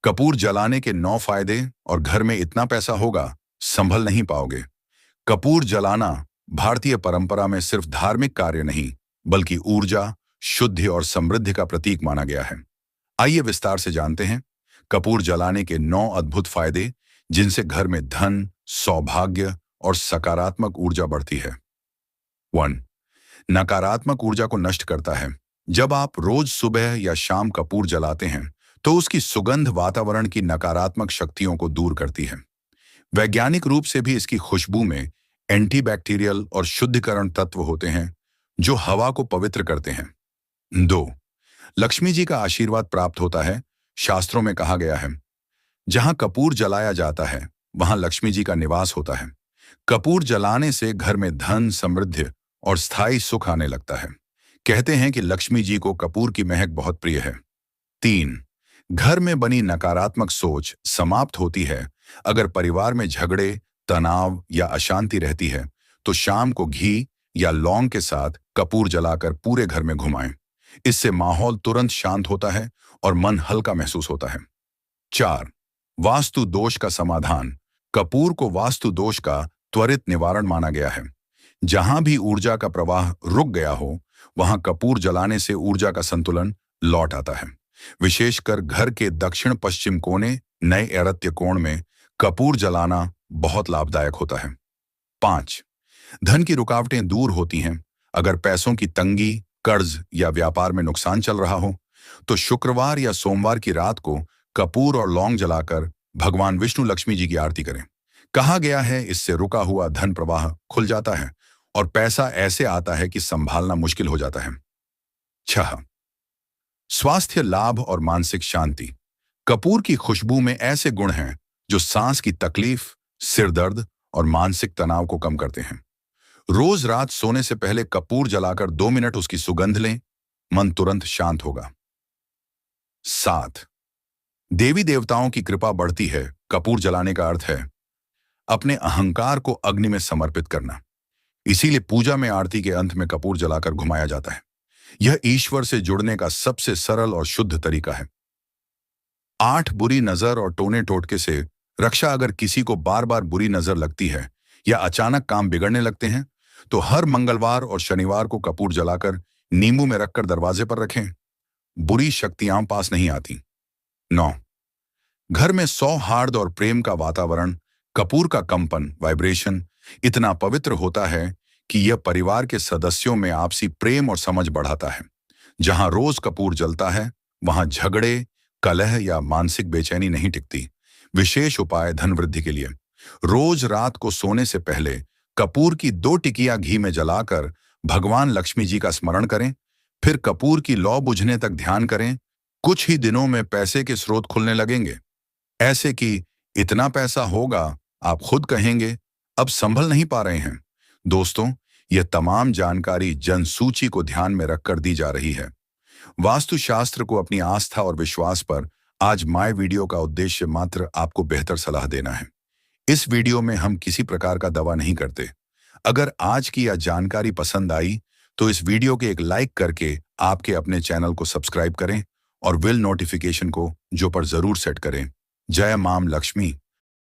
कपूर जलाने के 9 फायदे और घर में इतना पैसा होगा, संभल नहीं पाओगे। कपूर जलाना भारतीय परंपरा में सिर्फ धार्मिक कार्य नहीं, बल्कि ऊर्जा, शुद्धि और समृद्धि का प्रतीक माना गया है। आइए विस्तार से जानते हैं कपूर जलाने के 9 अद्भुत फायदे, जिनसे घर में धन, सौभाग्य और सकारात्मक ऊर्जा बढ़ती है। 1. नकारात्मक ऊर्जा को नष्ट करता है। जब आप रोज सुबह या शाम कपूर जलाते हैं, तो उसकी सुगंध वातावरण की नकारात्मक शक्तियों को दूर करती है। वैज्ञानिक रूप से भी इसकी खुशबू में एंटीबैक्टीरियल और शुद्धिकरण तत्व होते हैं, जो हवा को पवित्र करते हैं। 2. लक्ष्मी जी का आशीर्वाद प्राप्त होता है। शास्त्रों में कहा गया है, जहां कपूर जलाया जाता है, वहां लक्ष्मी जी का निवास होता है। कपूर जलाने से घर में धन, समृद्धि और स्थायी सुख आने लगता है। कहते हैं कि लक्ष्मी जी को कपूर की महक बहुत प्रिय है। 3. घर में बनी नकारात्मक सोच समाप्त होती है। अगर परिवार में झगड़े, तनाव या अशांति रहती है, तो शाम को घी या लौंग के साथ कपूर जलाकर पूरे घर में घुमाएं। इससे माहौल तुरंत शांत होता है और मन हल्का महसूस होता है। 4. वास्तु दोष का समाधान। कपूर को वास्तु दोष का त्वरित निवारण माना गया है। जहां भी ऊर्जा का प्रवाह रुक गया हो, वहां कपूर जलाने से ऊर्जा का संतुलन लौट आता है। विशेषकर घर के दक्षिण पश्चिम कोने, नए ऐरत्य कोण में कपूर जलाना बहुत लाभदायक होता है। 5. धन की रुकावटें दूर होती हैं। अगर पैसों की तंगी, कर्ज या व्यापार में नुकसान चल रहा हो, तो शुक्रवार या सोमवार की रात को कपूर और लौंग जलाकर भगवान विष्णु लक्ष्मी जी की आरती करें। कहा गया है, इससे रुका हुआ धन प्रवाह खुल जाता है और पैसा ऐसे आता है कि संभालना मुश्किल हो जाता है। 6. स्वास्थ्य लाभ और मानसिक शांति। कपूर की खुशबू में ऐसे गुण हैं जो सांस की तकलीफ, सिर दर्द और मानसिक तनाव को कम करते हैं। रोज रात सोने से पहले कपूर जलाकर 2 मिनट उसकी सुगंध लें, मन तुरंत शांत होगा। 7. देवी देवताओं की कृपा बढ़ती है। कपूर जलाने का अर्थ है अपने अहंकार को अग्नि में समर्पित करना। इसीलिए पूजा में आरती के अंत में कपूर जलाकर घुमाया जाता है। यह ईश्वर से जुड़ने का सबसे सरल और शुद्ध तरीका है। 8. बुरी नजर और टोने टोटके से रक्षा। अगर किसी को बार बार बुरी नजर लगती है या अचानक काम बिगड़ने लगते हैं, तो हर मंगलवार और शनिवार को कपूर जलाकर नींबू में रखकर दरवाजे पर रखें। बुरी शक्तियां पास नहीं आती। 9. घर में सौहार्द और प्रेम का वातावरण। कपूर का कंपन, वाइब्रेशन इतना पवित्र होता है कि यह परिवार के सदस्यों में आपसी प्रेम और समझ बढ़ाता है। जहां रोज कपूर जलता है, वहां झगड़े, कलह या मानसिक बेचैनी नहीं टिकती। विशेष उपाय धन वृद्धि के लिए। रोज रात को सोने से पहले कपूर की 2 टिकिया घी में जलाकर भगवान लक्ष्मी जी का स्मरण करें। फिर कपूर की लौ बुझने तक ध्यान करें। कुछ ही दिनों में पैसे के स्रोत खुलने लगेंगे, ऐसे कि इतना पैसा होगा, आप खुद कहेंगे अब संभल नहीं पा रहे हैं। दोस्तों, यह तमाम जानकारी जनसूची को ध्यान में रखकर दी जा रही है। वास्तुशास्त्र को अपनी आस्था और विश्वास पर आज माय वीडियो का उद्देश्य मात्र आपको बेहतर सलाह देना है। इस वीडियो में हम किसी प्रकार का दवा नहीं करते। अगर आज की यह जानकारी पसंद आई, तो इस वीडियो के एक लाइक करके आपके अपने चैनल को सब्सक्राइब करें और बेल नोटिफिकेशन को जो पर जरूर सेट करें। जय मां लक्ष्मी।